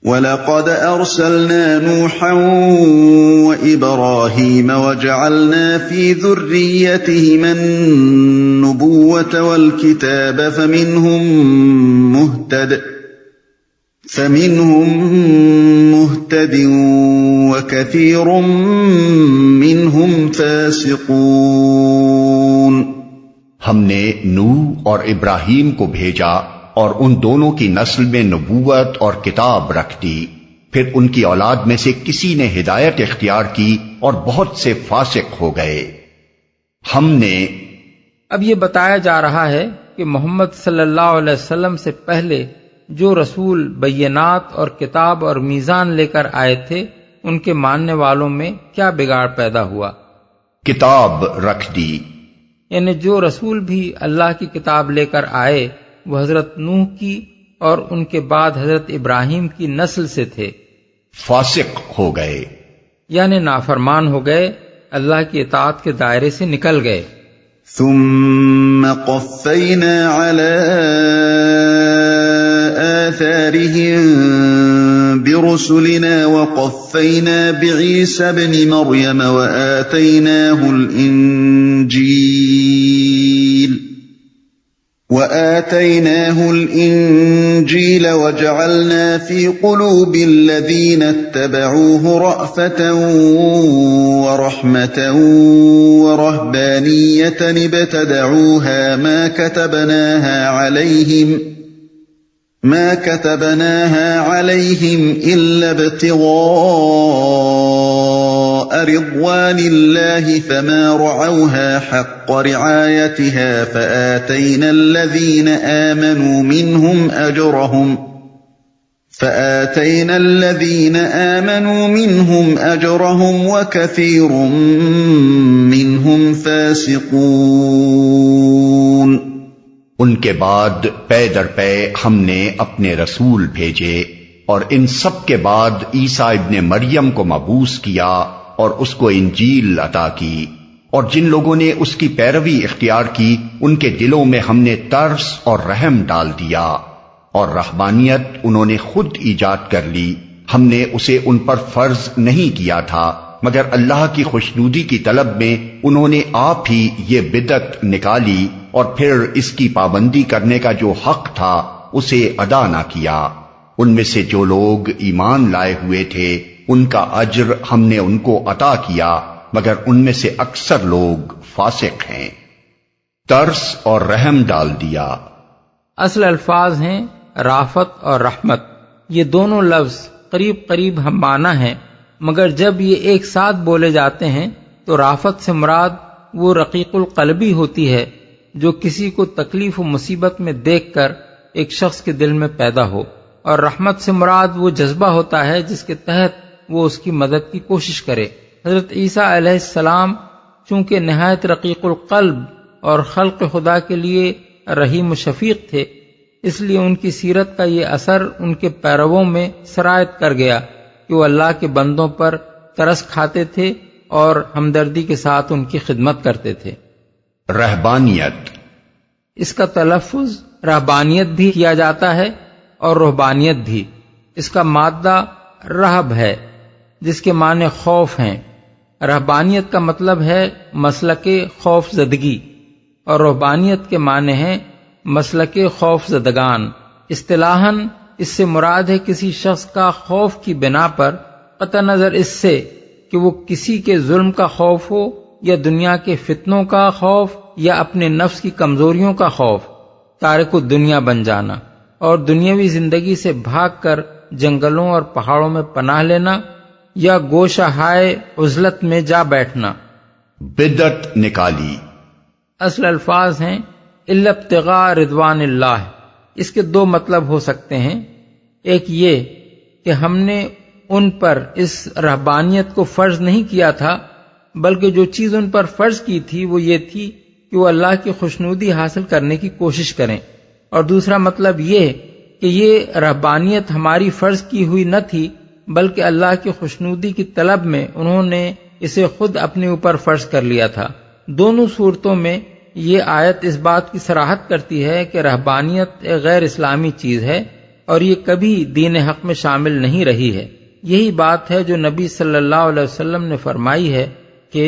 وَلَقَدْ أَرْسَلْنَا نُوحًا وَإِبْرَاهِيمَ وَجَعَلْنَا فِي ذُرِّيَّتِهِمَا النُّبُوَّةَ وَالْكِتَابَ فَمِنْهُمْ مُهْتَدٍ وَكَثِيرٌ مِّنْهُمْ فَاسِقُونَ۔ ہم نے نوح اور ابراہیم کو بھیجا اور ان دونوں کی نسل میں نبوت اور کتاب رکھ دی، پھر ان کی اولاد میں سے کسی نے ہدایت اختیار کی اور بہت سے فاسق ہو گئے۔ ہم نے اب یہ بتایا جا رہا ہے کہ محمد صلی اللہ علیہ وسلم سے پہلے جو رسول بینات اور کتاب اور میزان لے کر آئے تھے ان کے ماننے والوں میں کیا بگاڑ پیدا ہوا؟ کتاب رکھ دی، یعنی جو رسول بھی اللہ کی کتاب لے کر آئے وہ حضرت نوح کی اور ان کے بعد حضرت ابراہیم کی نسل سے تھے، فاسق ہو گئے یعنی نافرمان ہو گئے، اللہ کی اطاعت کے دائرے سے نکل گئے۔ ثم قفینا علی آثارهم برسلنا وقفینا بعیسی ابن مریم وآتيناه الإنجيل وجعلنا في قلوب الذين اتبعوه رأفة ورحمة ورهبانية ابتدعوها ما كتبناها عليهم إلا ابتغاء رضوان الله فما رعوها حق رعايتها فآتينا الذين آمنوا منهم أجرهم وكثير منهم فاسقون۔ ان کے بعد پے در پے ہم نے اپنے رسول بھیجے اور ان سب کے بعد عیسیٰ ابن مریم کو مبعوث کیا اور اس کو انجیل عطا کی، اور جن لوگوں نے اس کی پیروی اختیار کی ان کے دلوں میں ہم نے ترس اور رحم ڈال دیا، اور رہبانیت انہوں نے خود ایجاد کر لی، ہم نے اسے ان پر فرض نہیں کیا تھا مگر اللہ کی خوشنودی کی طلب میں انہوں نے آپ ہی یہ بدعت نکالی اور پھر اس کی پابندی کرنے کا جو حق تھا اسے ادا نہ کیا۔ ان میں سے جو لوگ ایمان لائے ہوئے تھے ان کا اجر ہم نے ان کو عطا کیا، مگر ان میں سے اکثر لوگ فاسق ہیں۔ ترس اور رحم ڈال دیا، اصل الفاظ ہیں رافت اور رحمت، یہ دونوں لفظ قریب قریب ہم معنی ہیں، مگر جب یہ ایک ساتھ بولے جاتے ہیں تو رافت سے مراد وہ رقیق القلبی ہوتی ہے جو کسی کو تکلیف و مصیبت میں دیکھ کر ایک شخص کے دل میں پیدا ہو، اور رحمت سے مراد وہ جذبہ ہوتا ہے جس کے تحت وہ اس کی مدد کی کوشش کرے۔ حضرت عیسیٰ علیہ السلام چونکہ نہایت رقیق القلب اور خلق خدا کے لیے رحیم و شفیق تھے، اس لیے ان کی سیرت کا یہ اثر ان کے پیرووں میں سرایت کر گیا کہ وہ اللہ کے بندوں پر ترس کھاتے تھے اور ہمدردی کے ساتھ ان کی خدمت کرتے تھے۔ رہبانیت، اس کا تلفظ رہبانیت بھی کیا جاتا ہے اور رہبانیت بھی، اس کا مادہ رہب ہے جس کے معنی خوف ہیں۔ رہبانیت کا مطلب ہے مسلک خوف زدگی اور رہبانیت کے معنی ہیں مسلک خوف زدگان۔ اصطلاحاً اس سے مراد ہے کسی شخص کا خوف کی بنا پر، قطع نظر اس سے کہ وہ کسی کے ظلم کا خوف ہو یا دنیا کے فتنوں کا خوف یا اپنے نفس کی کمزوریوں کا خوف، تارک الدنیا بن جانا اور دنیاوی زندگی سے بھاگ کر جنگلوں اور پہاڑوں میں پناہ لینا یا گوشہ ہائے عزلت میں جا بیٹھنا۔ بدعت نکالی، اصل الفاظ ہیں الا ابتغاء رضوان اللہ۔ اس کے دو مطلب ہو سکتے ہیں، ایک یہ کہ ہم نے ان پر اس رہبانیت کو فرض نہیں کیا تھا بلکہ جو چیز ان پر فرض کی تھی وہ یہ تھی کہ وہ اللہ کی خوشنودی حاصل کرنے کی کوشش کریں، اور دوسرا مطلب یہ کہ یہ رہبانیت ہماری فرض کی ہوئی نہ تھی بلکہ اللہ کی خوشنودی کی طلب میں انہوں نے اسے خود اپنے اوپر فرض کر لیا تھا۔ دونوں صورتوں میں یہ آیت اس بات کی صراحت کرتی ہے کہ رہبانیت ایک غیر اسلامی چیز ہے اور یہ کبھی دین حق میں شامل نہیں رہی ہے۔ یہی بات ہے جو نبی صلی اللہ علیہ وسلم نے فرمائی ہے کہ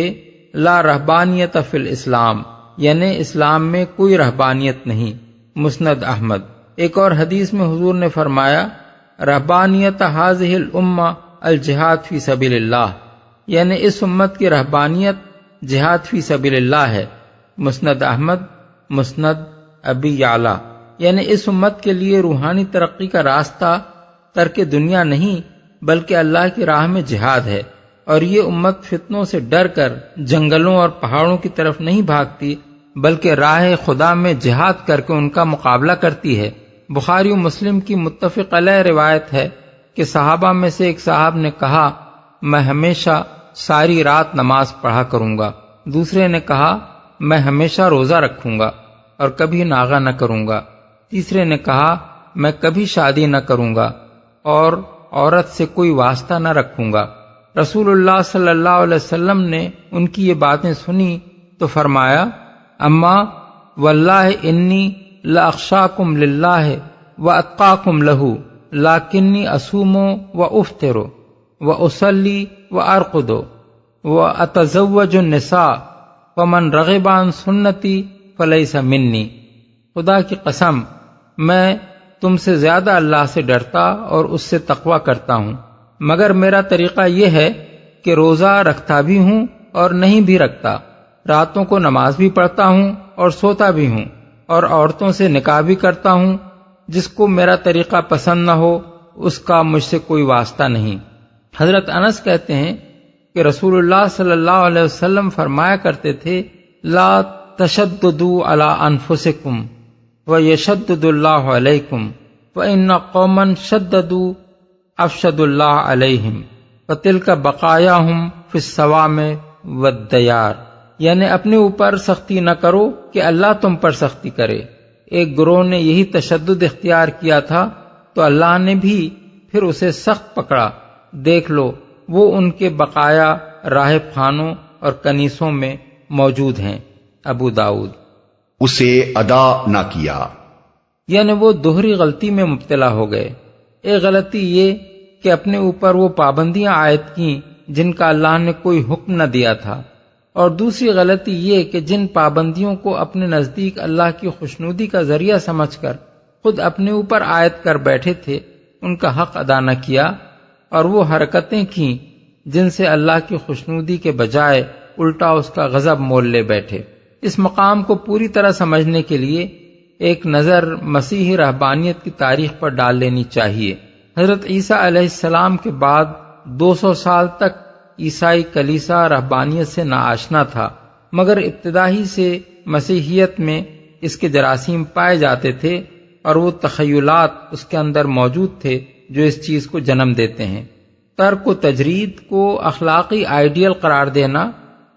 لا رہبانیت فی الاسلام، یعنی اسلام میں کوئی رہبانیت نہیں۔ مسند احمد۔ ایک اور حدیث میں حضور نے فرمایا رہبانیت ہذہ الامہ الجہاد فی سبیل اللہ، یعنی اس امت کی رہبانیت جہاد فی سبیل اللہ ہے۔ مسند احمد، مسند ابی یعلا، یعنی اس امت کے لیے روحانی ترقی کا راستہ ترک دنیا نہیں بلکہ اللہ کی راہ میں جہاد ہے، اور یہ امت فتنوں سے ڈر کر جنگلوں اور پہاڑوں کی طرف نہیں بھاگتی بلکہ راہ خدا میں جہاد کر کے ان کا مقابلہ کرتی ہے۔ بخاری و مسلم کی متفق علیہ روایت ہے کہ صحابہ میں سے ایک صاحب نے کہا میں ہمیشہ ساری رات نماز پڑھا کروں گا، دوسرے نے کہا میں ہمیشہ روزہ رکھوں گا اور کبھی ناغہ نہ کروں گا، تیسرے نے کہا میں کبھی شادی نہ کروں گا اور عورت سے کوئی واسطہ نہ رکھوں گا۔ رسول اللہ صلی اللہ علیہ وسلم نے ان کی یہ باتیں سنی تو فرمایا اما واللہ انی لاخشاکم للہ واتقاکم لہ لیکنی اصوم وافطر واصلی وارقد واتزوج النساء فمن رغب عن سنتی فلیس منی۔ خدا کی قسم میں تم سے زیادہ اللہ سے ڈرتا اور اس سے تقوی کرتا ہوں، مگر میرا طریقہ یہ ہے کہ روزہ رکھتا بھی ہوں اور نہیں بھی رکھتا، راتوں کو نماز بھی پڑھتا ہوں اور سوتا بھی ہوں، اور عورتوں سے نکاح بھی کرتا ہوں۔ جس کو میرا طریقہ پسند نہ ہو اس کا مجھ سے کوئی واسطہ نہیں۔ حضرت انس کہتے ہیں کہ رسول اللہ صلی اللہ علیہ وسلم فرمایا کرتے تھے لا تشددوا علی انفسکم ویشدد اللہ علیکم فإن قوما شددوا افشد اللہ علیہم فتلک بقایاہم فی الصوامع والدیار، یعنی اپنے اوپر سختی نہ کرو کہ اللہ تم پر سختی کرے۔ ایک گروہ نے یہی تشدد اختیار کیا تھا تو اللہ نے بھی پھر اسے سخت پکڑا، دیکھ لو وہ ان کے بقایا راہب خانوں اور کنیسوں میں موجود ہیں۔ ابو داؤد۔ اسے ادا نہ کیا، یعنی وہ دوہری غلطی میں مبتلا ہو گئے۔ ایک غلطی یہ کہ اپنے اوپر وہ پابندیاں عائد کیں جن کا اللہ نے کوئی حکم نہ دیا تھا، اور دوسری غلطی یہ کہ جن پابندیوں کو اپنے نزدیک اللہ کی خوشنودی کا ذریعہ سمجھ کر خود اپنے اوپر عائد کر بیٹھے تھے ان کا حق ادا نہ کیا، اور وہ حرکتیں کیں جن سے اللہ کی خوشنودی کے بجائے الٹا اس کا غضب مول لے بیٹھے۔ اس مقام کو پوری طرح سمجھنے کے لیے ایک نظر مسیحی رہبانیت کی تاریخ پر ڈال لینی چاہیے۔ حضرت عیسیٰ علیہ السلام کے بعد 200 سال تک عیسائی کلیسا رہبانیت سے ناآشنا تھا، مگر ابتدا ہی سے مسیحیت میں اس کے جراثیم پائے جاتے تھے اور وہ تخیلات اس کے اندر موجود تھے جو اس چیز کو جنم دیتے ہیں۔ ترک و تجرید کو اخلاقی آئیڈیل قرار دینا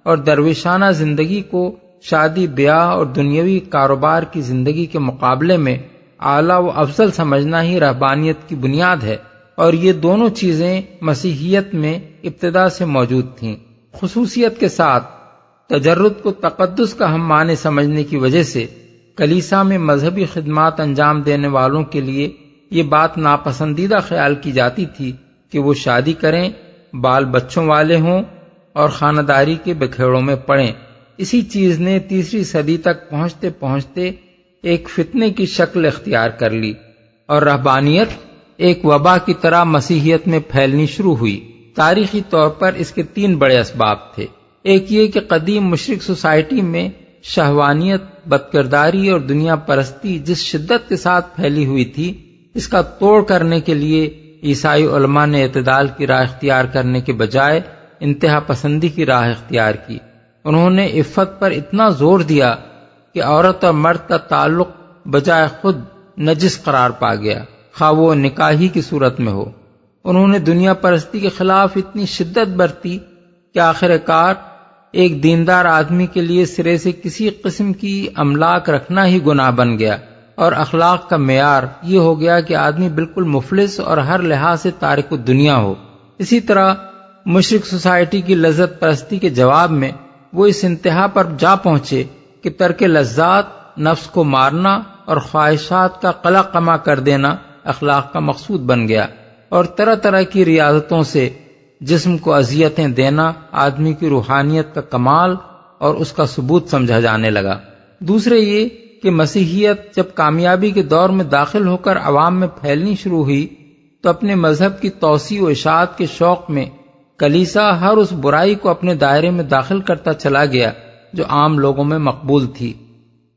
اور درویشانہ زندگی کو شادی بیاہ اور دنیاوی کاروبار کی زندگی کے مقابلے میں اعلیٰ و افضل سمجھنا ہی رہبانیت کی بنیاد ہے، اور یہ دونوں چیزیں مسیحیت میں ابتدا سے موجود تھیں۔ خصوصیت کے ساتھ تجرد کو تقدس کا ہم معنی سمجھنے کی وجہ سے کلیسا میں مذہبی خدمات انجام دینے والوں کے لیے یہ بات ناپسندیدہ خیال کی جاتی تھی کہ وہ شادی کریں، بال بچوں والے ہوں اور خانداری کے بکھیڑوں میں پڑیں۔ اسی چیز نے 3 صدی تک پہنچتے پہنچتے ایک فتنے کی شکل اختیار کر لی اور رہبانیت ایک وبا کی طرح مسیحیت میں پھیلنی شروع ہوئی۔ تاریخی طور پر اس کے 3 بڑے اسباب تھے۔ ایک یہ کہ قدیم مشرق سوسائٹی میں شہوانیت، بدکرداری اور دنیا پرستی جس شدت کے ساتھ پھیلی ہوئی تھی، اس کا توڑ کرنے کے لیے عیسائی علماء نے اعتدال کی راہ اختیار کرنے کے بجائے انتہا پسندی کی راہ اختیار کی۔ انہوں نے عفت پر اتنا زور دیا کہ عورت اور مرد کا تعلق بجائے خود نجس قرار پا گیا، خواہ وہ نکاحی کی صورت میں ہو۔ انہوں نے دنیا پرستی کے خلاف اتنی شدت برتی کہ آخر کار ایک دیندار آدمی کے لیے سرے سے کسی قسم کی املاک رکھنا ہی گناہ بن گیا، اور اخلاق کا معیار یہ ہو گیا کہ آدمی بالکل مفلس اور ہر لحاظ سے تارک الدنیا ہو۔ اسی طرح مشرق سوسائٹی کی لذت پرستی کے جواب میں وہ اس انتہا پر جا پہنچے کہ ترک لذات، نفس کو مارنا اور خواہشات کا قلع قمع کر دینا اخلاق کا مقصود بن گیا، اور طرح طرح کی ریاضتوں سے جسم کو اذیتیں دینا آدمی کی روحانیت کا کمال اور اس کا ثبوت سمجھا جانے لگا۔ دوسرے یہ کہ مسیحیت جب کامیابی کے دور میں داخل ہو کر عوام میں پھیلنی شروع ہوئی تو اپنے مذہب کی توسیع و اشاعت کے شوق میں کلیسا ہر اس برائی کو اپنے دائرے میں داخل کرتا چلا گیا جو عام لوگوں میں مقبول تھی۔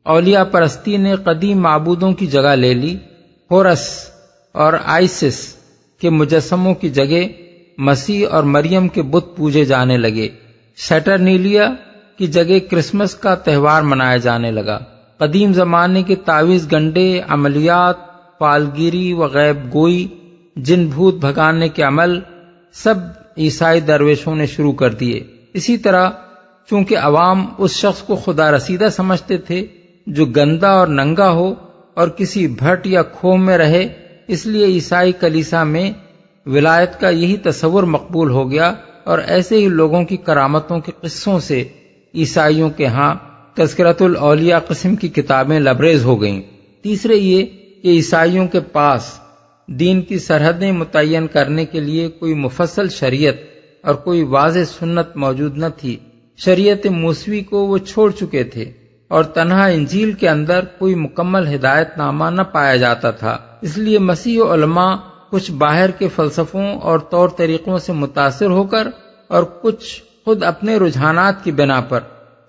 اولیاء پرستی نے قدیم معبودوں کی جگہ لے لی، ہورس اور آئسس کے مجسموں کی جگہ مسیح اور مریم کے بت پوجے جانے لگے، سیٹرنیلیا کی جگہ کرسمس کا تہوار منایا جانے لگا۔ قدیم زمانے کے تعویذ گنڈے، عملیات، فالگیری و غیب گوئی، جن بھوت بھگانے کے عمل سب عیسائی درویشوں نے شروع کر دیے۔ اسی طرح چونکہ عوام اس شخص کو خدا رسیدہ سمجھتے تھے جو گندا اور ننگا ہو اور کسی بھٹ یا کھو میں رہے، اس لیے عیسائی کلیسا میں ولایت کا یہی تصور مقبول ہو گیا، اور ایسے ہی لوگوں کی کرامتوں کے قصوں سے عیسائیوں کے ہاں تذکرۃ الاولیاء قسم کی کتابیں لبریز ہو گئیں۔ تیسرے یہ کہ عیسائیوں کے پاس دین کی سرحدیں متعین کرنے کے لیے کوئی مفصل شریعت اور کوئی واضح سنت موجود نہ تھی۔ شریعت موسوی کو وہ چھوڑ چکے تھے اور تنہا انجیل کے اندر کوئی مکمل ہدایت نامہ نہ پایا جاتا تھا، اس لیے مسیح و علماء کچھ باہر کے فلسفوں اور طور طریقوں سے متاثر ہو کر اور کچھ خود اپنے رجحانات کی بنا پر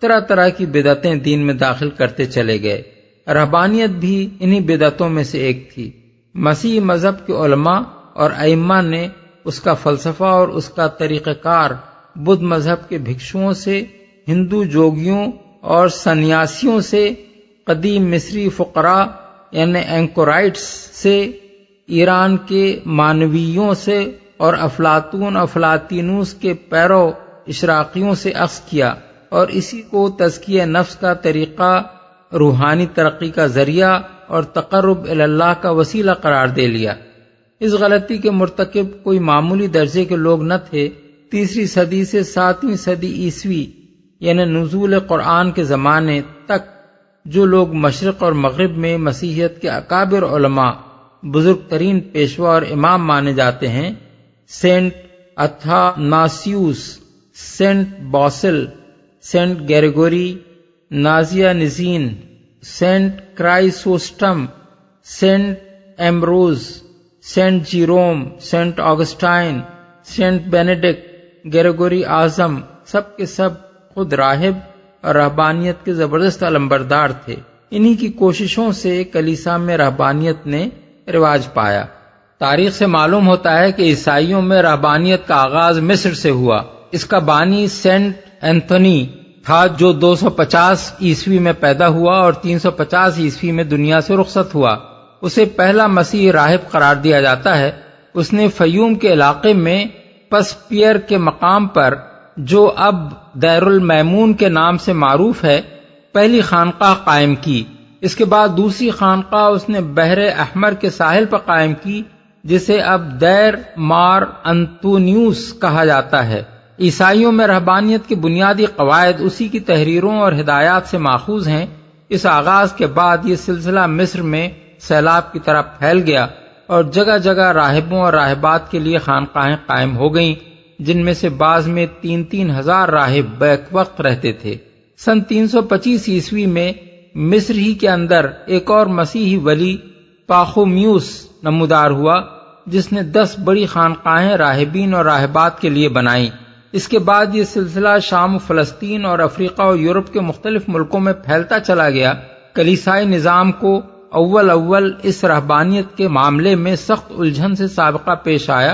طرح طرح کی بدعتیں دین میں داخل کرتے چلے گئے۔ رہبانیت بھی انہی بدعتوں میں سے ایک تھی۔ مسیح مذہب کے علماء اور ائمہ نے اس کا فلسفہ اور اس کا طریقہ کار بدھ مذہب کے بھکشوؤں سے، ہندو جوگیوں اور سنیاسیوں سے، قدیم مصری فقراء یعنی اینکورائٹس سے، ایران کے مانویوں سے اور افلاطون افلاطینوس کے پیرو اشراقیوں سے اخذ کیا، اور اسی کو تزکیہ نفس کا طریقہ، روحانی ترقی کا ذریعہ اور تقرب اللہ کا وسیلہ قرار دے لیا۔ اس غلطی کے مرتکب کوئی معمولی درجے کے لوگ نہ تھے۔ 3 صدی سے 7ویں صدی عیسوی یعنی نزول قرآن کے زمانے تک جو لوگ مشرق اور مغرب میں مسیحیت کے اکابر علماء، بزرگ ترین پیشوا اور امام مانے جاتے ہیں، Saint Athanasius, Saint Basil, Saint Gregory Nazianzen, Saint Chrysostom, Saint Ambrose, Saint Jerome, Saint Augustine, Saint Benedict, Gregory اعظم، سب کے سب خود راہب اور رہبانیت کے زبردست علمبردار تھے۔ انہی کی کوششوں سے کلیسا میں رہبانیت نے رواج پایا۔ تاریخ سے معلوم ہوتا ہے کہ عیسائیوں میں رہبانیت کا آغاز مصر سے ہوا۔ اس کا بانی سینٹ اینتھونی تھا جو 250 عیسوی میں پیدا ہوا اور 350 عیسوی میں دنیا سے رخصت ہوا۔ اسے پہلا مسیحی راہب قرار دیا جاتا ہے۔ اس نے فیوم کے علاقے میں پس پیئر کے مقام پر، جو اب دیر المیمون کے نام سے معروف ہے، پہلی خانقاہ قائم کی۔ اس کے بعد دوسری خانقاہ اس نے بحر احمر کے ساحل پر قائم کی، جسے اب دیر مار انتونیوس کہا جاتا ہے۔ عیسائیوں میں رہبانیت کے بنیادی قواعد اسی کی تحریروں اور ہدایات سے ماخوذ ہیں۔ اس آغاز کے بعد یہ سلسلہ مصر میں سیلاب کی طرح پھیل گیا اور جگہ جگہ راہبوں اور راہبات کے لیے خانقاہیں قائم ہو گئیں، جن میں سے بعض میں 3-3 ہزار راہب بیک وقت رہتے تھے۔ سن 325 عیسوی میں مصر ہی کے اندر ایک اور مسیحی ولی پاخومیوس نمودار ہوا، جس نے 10 بڑی خانقاہیں راہبین اور راہبات کے لیے بنائیں۔ اس کے بعد یہ سلسلہ شام و فلسطین اور افریقہ و یورپ کے مختلف ملکوں میں پھیلتا چلا گیا۔ کلیسائی نظام کو اول اس رہبانیت کے معاملے میں سخت الجھن سے سابقہ پیش آیا،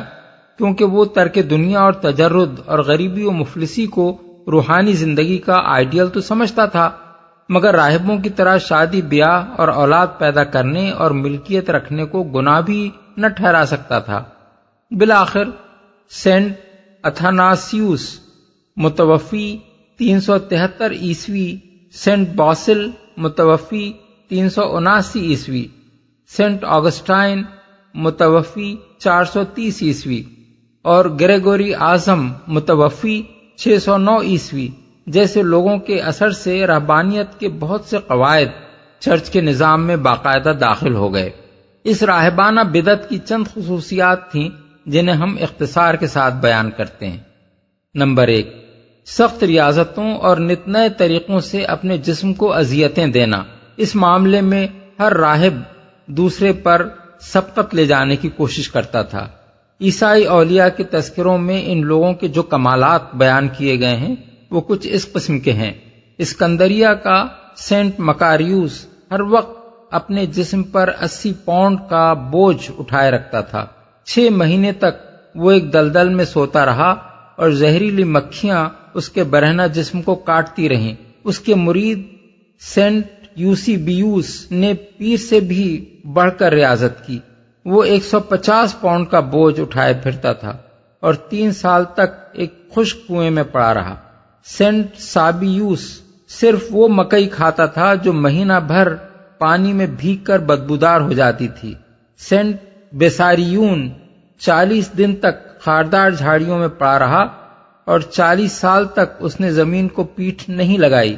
کیونکہ وہ ترک دنیا اور تجرد اور غریبی و مفلسی کو روحانی زندگی کا آئیڈیل تو سمجھتا تھا، مگر راہبوں کی طرح شادی بیاہ اور اولاد پیدا کرنے اور ملکیت رکھنے کو گناہ بھی نہ ٹھہرا سکتا تھا۔ بالآخر سینٹ اتھاناسیوس متوفی 373 عیسوی، سینٹ باسل متوفی 379 عیسوی، سینٹ آگسٹائن متوفی 430 عیسوی اور گریگوری اعظم متوفی 609 عیسوی جیسے لوگوں کے اثر سے رہبانیت کے بہت سے قواعد چرچ کے نظام میں باقاعدہ داخل ہو گئے۔ اس راہبانہ بدعت کی چند خصوصیات تھیں جنہیں ہم اختصار کے ساتھ بیان کرتے ہیں۔ نمبر 1، سخت ریاضتوں اور نت نئے طریقوں سے اپنے جسم کو اذیتیں دینا۔ اس معاملے میں ہر راہب دوسرے پر سبقت لے جانے کی کوشش کرتا تھا۔ عیسائی اولیاء کے تذکروں میں ان لوگوں کے جو کمالات بیان کیے گئے ہیں وہ کچھ اس قسم کے ہیں۔ اسکندریہ کا سینٹ مکاریوس ہر وقت اپنے جسم پر 80 پاؤنڈ کا بوجھ اٹھائے رکھتا تھا۔ 6 مہینے تک وہ ایک دلدل میں سوتا رہا اور زہریلی مکھیاں اس کے برہنہ جسم کو کاٹتی رہیں۔ اس کے مرید سینٹ یوسیبیوس نے پیر سے بھی بڑھ کر ریاضت کی۔ وہ 150 پاؤنڈ کا بوجھ اٹھائے پھرتا تھا اور 3 سال تک ایک خشک کنویں میں پڑا رہا۔ سینٹ سابیوس صرف وہ مکئی کھاتا تھا جو مہینہ بھر پانی میں بھیگ کر بدبودار ہو جاتی تھی۔ سینٹ بیساریون 40 دن تک خاردار جھاڑیوں میں پڑا رہا اور 40 سال تک اس نے زمین کو پیٹھ نہیں لگائی۔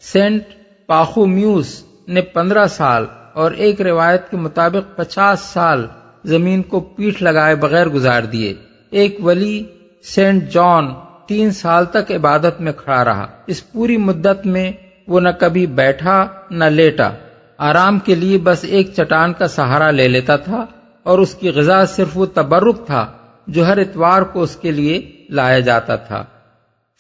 سینٹ پاخومیوس نے 15 سال اور ایک روایت کے مطابق 50 سال زمین کو پیٹھ لگائے بغیر گزار دیے۔ ایک ولی سینٹ جان 3 سال تک عبادت میں کھڑا رہا۔ اس پوری مدت میں وہ نہ کبھی بیٹھا نہ لیٹا، آرام کے لیے بس ایک چٹان کا سہارا لے لیتا تھا اور اس کی غذا صرف وہ تبرک تھا جو ہر اتوار کو اس کے لیے لایا جاتا تھا۔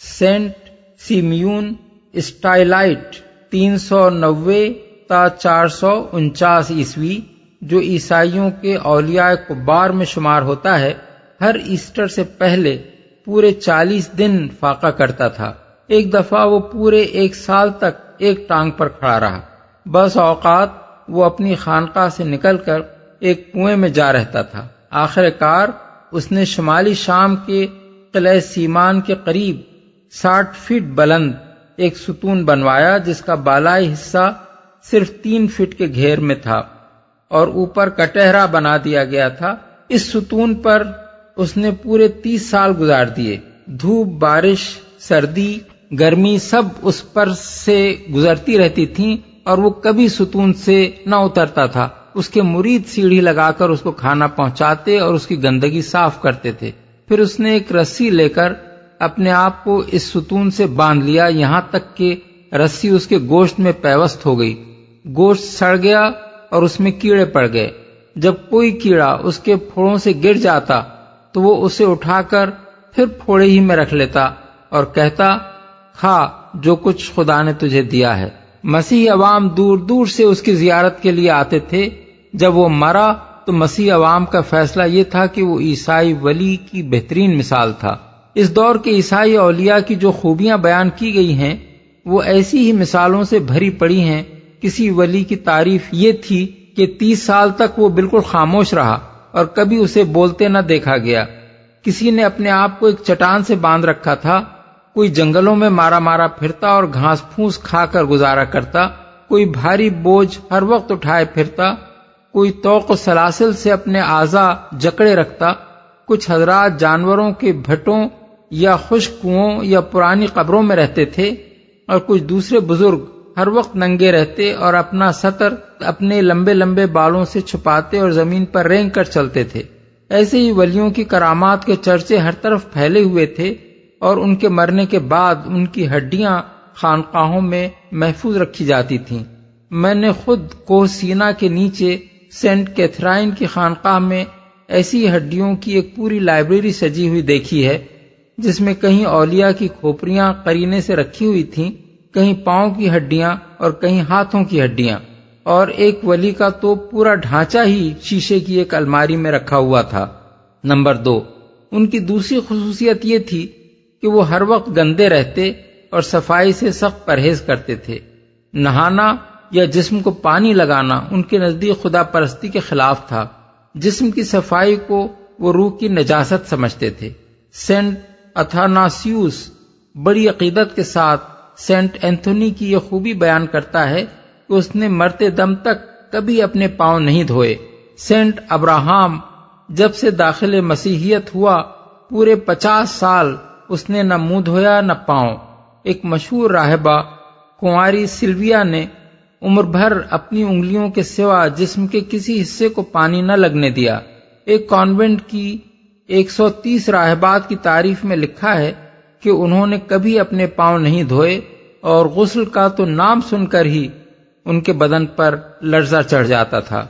سینٹ سیمیون اسٹائلائٹ 390 تا 449 عیسوی جو عیسائیوں کے اولیاء کبار میں شمار ہوتا ہے، ہر ایسٹر سے پہلے پورے 40 دن فاقہ کرتا تھا۔ ایک دفعہ وہ پورے 1 سال تک ایک ٹانگ پر کھڑا رہا۔ بس اوقات وہ اپنی خانقاہ سے نکل کر ایک کنویں میں جا رہتا تھا۔ آخر کار اس نے شمالی شام کے قلعہ سیمان کے قریب 60 فٹ بلند ایک ستون بنوایا جس کا بالائی حصہ صرف 3 فٹ کے گھیر میں تھا اور اوپر کٹہرا بنا دیا گیا تھا۔ اس ستون پر اس نے پورے 30 سال گزار دیے۔ دھوپ، بارش، سردی، گرمی سب اس پر سے گزرتی رہتی تھیں اور وہ کبھی ستون سے نہ اترتا تھا۔ اس کے مرید سیڑھی لگا کر اس کو کھانا پہنچاتے اور اس کی گندگی صاف کرتے تھے۔ پھر اس نے ایک رسی لے کر اپنے آپ کو اس ستون سے باندھ لیا، یہاں تک کہ رسی اس کے گوشت میں پیوست ہو گئی۔ گوشت سڑ گیا اور اس میں کیڑے پڑ گئے۔ جب کوئی کیڑا اس کے پھوڑوں سے گر جاتا تو وہ اسے اٹھا کر پھر پھوڑے ہی میں رکھ لیتا اور کہتا، کھا جو کچھ خدا نے تجھے دیا ہے۔ مسیحی عوام دور دور سے اس کی زیارت کے لیے آتے تھے۔ جب وہ مرا تو مسیحی عوام کا فیصلہ یہ تھا کہ وہ عیسائی ولی کی بہترین مثال تھا۔ اس دور کے عیسائی اولیاء کی جو خوبیاں بیان کی گئی ہیں وہ ایسی ہی مثالوں سے بھری پڑی ہیں۔ کسی ولی کی تعریف یہ تھی کہ 30 سال تک وہ بالکل خاموش رہا اور کبھی اسے بولتے نہ دیکھا گیا۔ کسی نے اپنے آپ کو ایک چٹان سے باندھ رکھا تھا، کوئی جنگلوں میں مارا مارا پھرتا اور گھاس پھوس کھا کر گزارا کرتا، کوئی بھاری بوجھ ہر وقت اٹھائے پھرتا، کوئی طوق و سلاسل سے اپنے اعضاء جکڑے رکھتا۔ کچھ حضرات جانوروں کے بھٹوں یا خشک کنووں یا پرانی قبروں میں رہتے تھے اور کچھ دوسرے بزرگ ہر وقت ننگے رہتے اور اپنا سطر اپنے لمبے لمبے بالوں سے چھپاتے اور زمین پر رینگ کر چلتے تھے۔ ایسے ہی ولیوں کی کرامات کے چرچے ہر طرف پھیلے ہوئے تھے اور ان کے مرنے کے بعد ان کی ہڈیاں خانقاہوں میں محفوظ رکھی جاتی تھیں۔ میں نے خود کوہ سینا کے نیچے سینٹ کیتھرائن کی خانقاہ میں ایسی ہڈیوں کی ایک پوری لائبریری سجی ہوئی دیکھی ہے، جس میں کہیں اولیاء کی کھوپڑیاں قرینے سے رکھی ہوئی تھیں، کہیں پاؤں کی ہڈیاں اور کہیں ہاتھوں کی ہڈیاں، اور ایک ولی کا تو پورا ڈھانچہ ہی شیشے کی ایک الماری میں رکھا ہوا تھا۔ نمبر 2، ان کی دوسری خصوصیت یہ تھی کہ وہ ہر وقت گندے رہتے اور صفائی سے سخت پرہیز کرتے تھے۔ نہانا یا جسم کو پانی لگانا ان کے نزدیک خدا پرستی کے خلاف تھا۔ جسم کی صفائی کو وہ روح کی نجاست سمجھتے تھے۔ سینٹ اتھاناسیوس بڑی عقیدت کے ساتھ سینٹ اینتھونی کی یہ خوبی بیان کرتا ہے کہ اس نے مرتے دم تک کبھی اپنے پاؤں نہیں دھوئے۔ سینٹ ابراہام جب سے داخل مسیحیت ہوا پورے 50 سال اس نے نہ منہ دھویا نہ پاؤں۔ ایک مشہور راہبہ کنواری سلویا نے عمر بھر اپنی انگلیوں کے سوا جسم کے کسی حصے کو پانی نہ لگنے دیا۔ ایک کانوینٹ کی 130 راہبات کی تعریف میں لکھا ہے کہ انہوں نے کبھی اپنے پاؤں نہیں دھوئے اور غسل کا تو نام سن کر ہی ان کے بدن پر لرزہ چڑھ جاتا تھا۔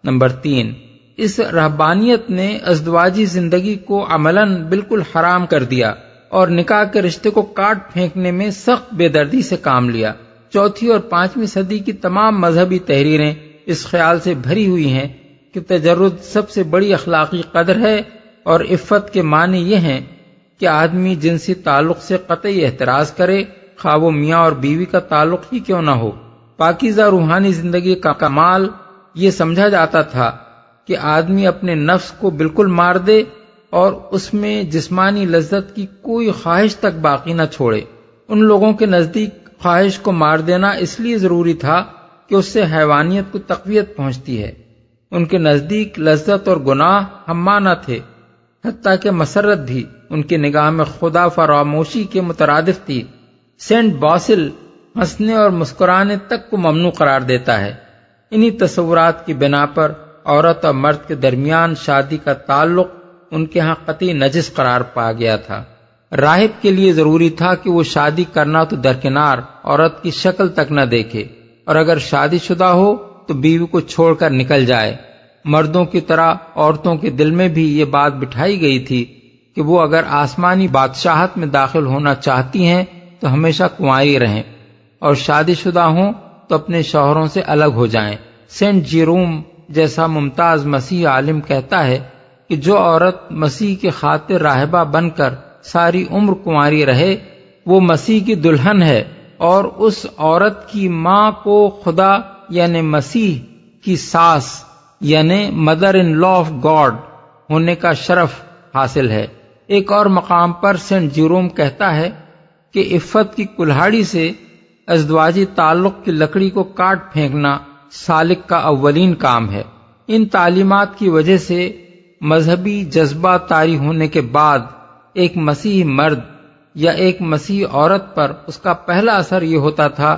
نمبر 3، اس رہبانیت نے ازدواجی زندگی کو عملاً بالکل حرام کر دیا اور نکاح کے رشتے کو کاٹ پھینکنے میں سخت بے دردی سے کام لیا۔ 4 اور 5ویں صدی کی تمام مذہبی تحریریں اس خیال سے بھری ہوئی ہیں کہ تجرد سب سے بڑی اخلاقی قدر ہے اور عفت کے معنی یہ ہیں کہ آدمی جنسی تعلق سے قطعی احتراز کرے، خواہ وہ میاں اور بیوی کا تعلق ہی کیوں نہ ہو۔ پاکیزہ روحانی زندگی کا کمال یہ سمجھا جاتا تھا کہ آدمی اپنے نفس کو بالکل مار دے اور اس میں جسمانی لذت کی کوئی خواہش تک باقی نہ چھوڑے۔ ان لوگوں کے نزدیک خواہش کو مار دینا اس لیے ضروری تھا کہ اس سے حیوانیت کو تقویت پہنچتی ہے۔ ان کے نزدیک لذت اور گناہ ہم معنی تھے، حتیٰ کہ مسرت بھی ان کی نگاہ میں خدا فراموشی کے مترادف تھی۔ سینٹ باسل ہنسنے اور مسکرانے تک کو ممنوع قرار دیتا ہے۔ انہی تصورات کی بنا پر عورت اور مرد کے درمیان شادی کا تعلق ان کے ہاں قطعی نجس قرار پا گیا تھا۔ راہب کے لیے ضروری تھا کہ وہ شادی کرنا تو درکنار عورت کی شکل تک نہ دیکھے، اور اگر شادی شدہ ہو تو بیوی کو چھوڑ کر نکل جائے۔ مردوں کی طرح عورتوں کے دل میں بھی یہ بات بٹھائی گئی تھی کہ وہ اگر آسمانی بادشاہت میں داخل ہونا چاہتی ہیں تو ہمیشہ کنواری رہیں، اور شادی شدہ ہوں تو اپنے شوہروں سے الگ ہو جائیں۔ سینٹ جیروم جیسا ممتاز مسیح عالم کہتا ہے کہ جو عورت مسیح کی خاطر راہبہ بن کر ساری عمر کنواری رہے وہ مسیح کی دلہن ہے، اور اس عورت کی ماں کو خدا یعنی مسیح کی ساس یعنی mother in law of God ہونے کا شرف حاصل ہے۔ ایک اور مقام پر سینٹ جیروم کہتا ہے کہ عفت کی کلہاڑی سے ازدواجی تعلق کی لکڑی کو کاٹ پھینکنا سالک کا اولین کام ہے۔ ان تعلیمات کی وجہ سے مذہبی جذبہ طاری ہونے کے بعد ایک مسیحی مرد یا ایک مسیحی عورت پر اس کا پہلا اثر یہ ہوتا تھا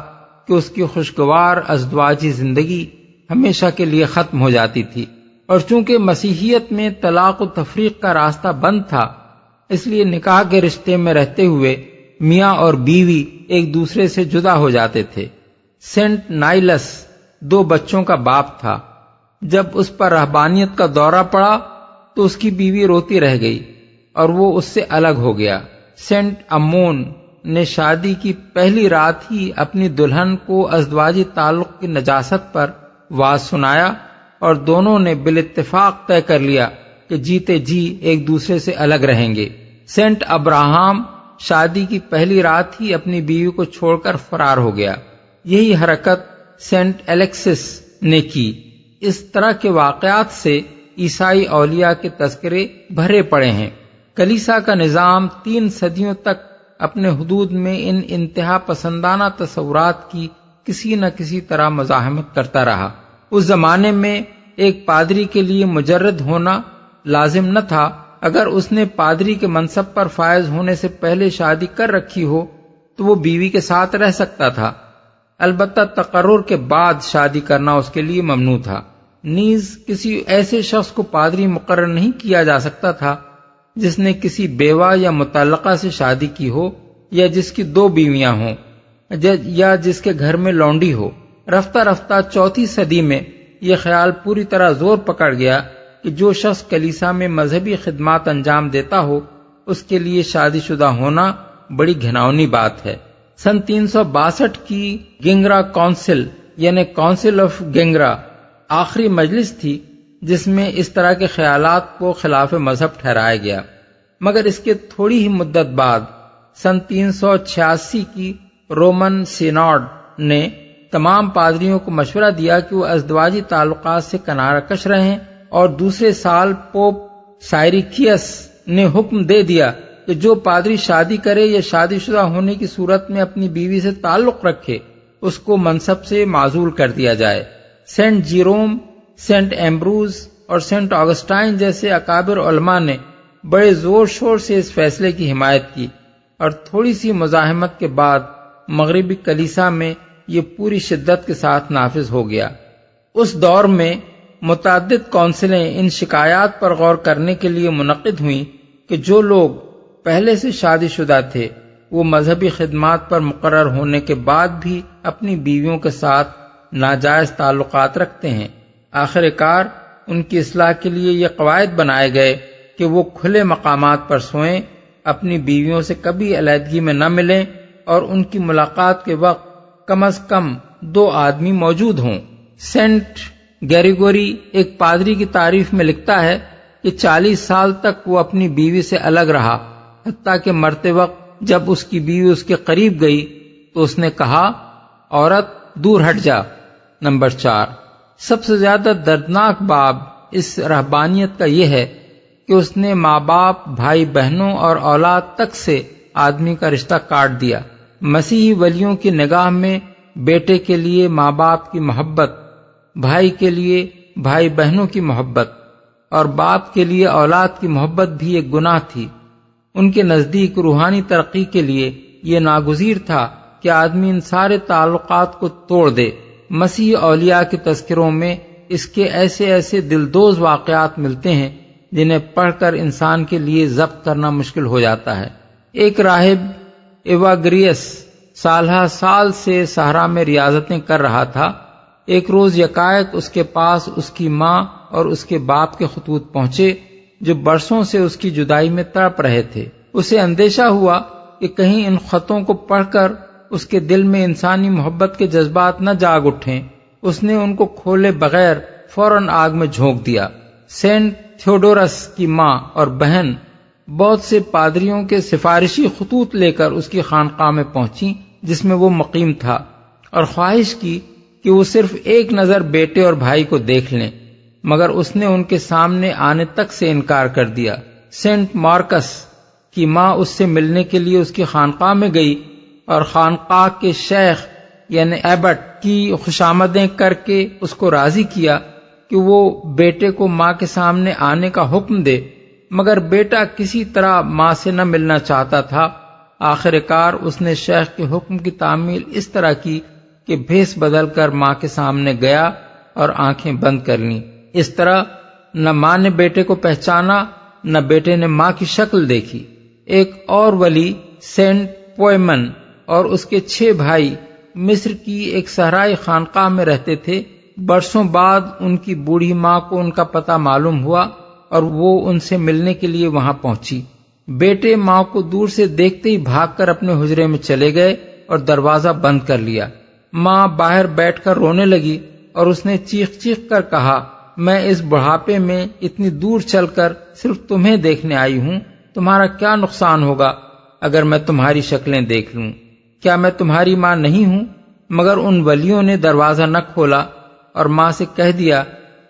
کہ اس کی خوشگوار ازدواجی زندگی ہمیشہ کے لیے ختم ہو جاتی تھی، اور چونکہ مسیحیت میں طلاق و تفریق کا راستہ بند تھا اس لیے نکاح کے رشتے میں رہتے ہوئے میاں اور بیوی ایک دوسرے سے جدا ہو جاتے تھے۔ سینٹ نائلس 2 بچوں کا باپ تھا۔ جب اس پر رہبانیت کا دورہ پڑا تو اس کی بیوی روتی رہ گئی اور وہ اس سے الگ ہو گیا۔ سینٹ امون نے شادی کی پہلی رات ہی اپنی دلہن کو ازدواجی تعلق کی نجاست پر واعظ سنایا، اور دونوں نے بالاتفاق طے کر لیا کہ جیتے جی ایک دوسرے سے الگ رہیں گے۔ سینٹ ابراہم شادی کی پہلی رات ہی اپنی بیوی کو چھوڑ کر فرار ہو گیا۔ یہی حرکت سینٹ الیکسس نے کی۔ اس طرح کے واقعات سے عیسائی اولیاء کے تذکرے بھرے پڑے ہیں۔ کلیسا کا نظام 3 صدیوں تک اپنے حدود میں ان انتہا پسندانہ تصورات کی کسی نہ کسی طرح مزاحمت کرتا رہا۔ اس زمانے میں ایک پادری کے لیے مجرد ہونا لازم نہ تھا۔ اگر اس نے پادری کے منصب پر فائز ہونے سے پہلے شادی کر رکھی ہو تو وہ بیوی کے ساتھ رہ سکتا تھا، البتہ تقرر کے بعد شادی کرنا اس کے لیے ممنوع تھا۔ نیز کسی ایسے شخص کو پادری مقرر نہیں کیا جا سکتا تھا جس نے کسی بیوہ یا متعلقہ سے شادی کی ہو، یا جس کی 2 بیویاں ہوں، یا جس کے گھر میں لونڈی ہو۔ رفتہ رفتہ 4 صدی میں یہ خیال پوری طرح زور پکڑ گیا کہ جو شخص کلیسا میں مذہبی خدمات انجام دیتا ہو اس کے لیے شادی شدہ ہونا بڑی گھناؤنی بات ہے۔ سن 362 کی گنگرا کونسل یعنی کونسل آف گنگرا آخری مجلس تھی جس میں اس طرح کے خیالات کو خلاف مذہب ٹھہرایا گیا، مگر اس کے تھوڑی ہی مدت بعد سن 386 کی رومن سینوڈ نے تمام پادریوں کو مشورہ دیا کہ وہ ازدواجی تعلقات سے کنارہ کش رہیں، اور دوسرے سال پوپ سائریکیس نے حکم دے دیا کہ جو پادری شادی کرے یا شادی شدہ ہونے کی صورت میں اپنی بیوی سے تعلق رکھے اس کو منصب سے معزول کر دیا جائے۔ سینٹ جیروم، سینٹ ایمبروز اور سینٹ آگسٹائن جیسے اکابر علماء نے بڑے زور شور سے اس فیصلے کی حمایت کی، اور تھوڑی سی مزاحمت کے بعد مغربی کلیسا میں یہ پوری شدت کے ساتھ نافذ ہو گیا۔ اس دور میں متعدد کونسلیں ان شکایات پر غور کرنے کے لیے منعقد ہوئیں کہ جو لوگ پہلے سے شادی شدہ تھے وہ مذہبی خدمات پر مقرر ہونے کے بعد بھی اپنی بیویوں کے ساتھ ناجائز تعلقات رکھتے ہیں۔ آخر کار ان کی اصلاح کے لیے یہ قواعد بنائے گئے کہ وہ کھلے مقامات پر سوئیں، اپنی بیویوں سے کبھی علیحدگی میں نہ ملیں اور ان کی ملاقات کے وقت کم از کم 2 آدمی موجود ہوں۔ سینٹ گریگوری ایک پادری کی تعریف میں لکھتا ہے کہ 40 سال تک وہ اپنی بیوی سے الگ رہا، حتیٰ کہ مرتے وقت جب اس کی بیوی اس کے قریب گئی تو اس نے کہا، عورت دور ہٹ جا۔ نمبر 4، سب سے زیادہ دردناک باب اس رہبانیت کا یہ ہے کہ اس نے ماں باپ، بھائی بہنوں اور اولاد تک سے آدمی کا رشتہ کاٹ دیا۔ مسیحی ولیوں کی نگاہ میں بیٹے کے لیے ماں باپ کی محبت، بھائی کے لیے بھائی بہنوں کی محبت اور باپ کے لیے اولاد کی محبت بھی ایک گناہ تھی۔ ان کے نزدیک روحانی ترقی کے لیے یہ ناگزیر تھا کہ آدمی ان سارے تعلقات کو توڑ دے۔ مسیحی اولیاء کے تذکروں میں اس کے ایسے دلدوز واقعات ملتے ہیں جنہیں پڑھ کر انسان کے لیے ضبط کرنا مشکل ہو جاتا ہے۔ ایک راہب ایواگریس سالہ سال سے صحرا میں ریاضتیں کر رہا تھا۔ ایک روز یکایک اس کے پاس اس کی ماں اور اس کے باپ کے خطوط پہنچے جو برسوں سے اس کی جدائی میں تڑپ رہے تھے۔ اسے اندیشہ ہوا کہ کہیں ان خطوں کو پڑھ کر اس کے دل میں انسانی محبت کے جذبات نہ جاگ اٹھیں۔ اس نے ان کو کھولے بغیر فوراً آگ میں جھونک دیا۔ سینٹ تھیوڈورس کی ماں اور بہن بہت سے پادریوں کے سفارشی خطوط لے کر اس کی خانقاہ میں پہنچی جس میں وہ مقیم تھا، اور خواہش کی کہ وہ صرف ایک نظر بیٹے اور بھائی کو دیکھ لیں، مگر اس نے ان کے سامنے آنے تک سے انکار کر دیا۔ سینٹ مارکس کی ماں اس سے ملنے کے لیے اس کی خانقاہ میں گئی اور خانقاہ کے شیخ یعنی ایبٹ کی خوشامدیں کر کے اس کو راضی کیا کہ وہ بیٹے کو ماں کے سامنے آنے کا حکم دے، مگر بیٹا کسی طرح ماں سے نہ ملنا چاہتا تھا۔ آخر کار اس نے شیخ کے حکم کی تعمیل اس طرح کی کہ بھیس بدل کر ماں کے سامنے گیا اور آنکھیں بند کر لیں۔ اس طرح نہ ماں نے بیٹے کو پہچانا نہ بیٹے نے ماں کی شکل دیکھی۔ ایک اور ولی سینٹ پوئمن اور اس کے 6 بھائی مصر کی ایک صحرائی خانقاہ میں رہتے تھے۔ برسوں بعد ان کی بوڑھی ماں کو ان کا پتہ معلوم ہوا اور وہ ان سے ملنے کے لیے وہاں پہنچی۔ بیٹے ماں کو دور سے دیکھتے ہی بھاگ کر اپنے حجرے میں چلے گئے اور دروازہ بند کر لیا۔ ماں باہر بیٹھ کر رونے لگی اور اس نے چیخ چیخ کر کہا، میں اس بڑھاپے میں اتنی دور چل کر صرف تمہیں دیکھنے آئی ہوں، تمہارا کیا نقصان ہوگا اگر میں تمہاری شکلیں دیکھ لوں؟ کیا میں تمہاری ماں نہیں ہوں؟ مگر ان ولیوں نے دروازہ نہ کھولا اور ماں سے کہہ دیا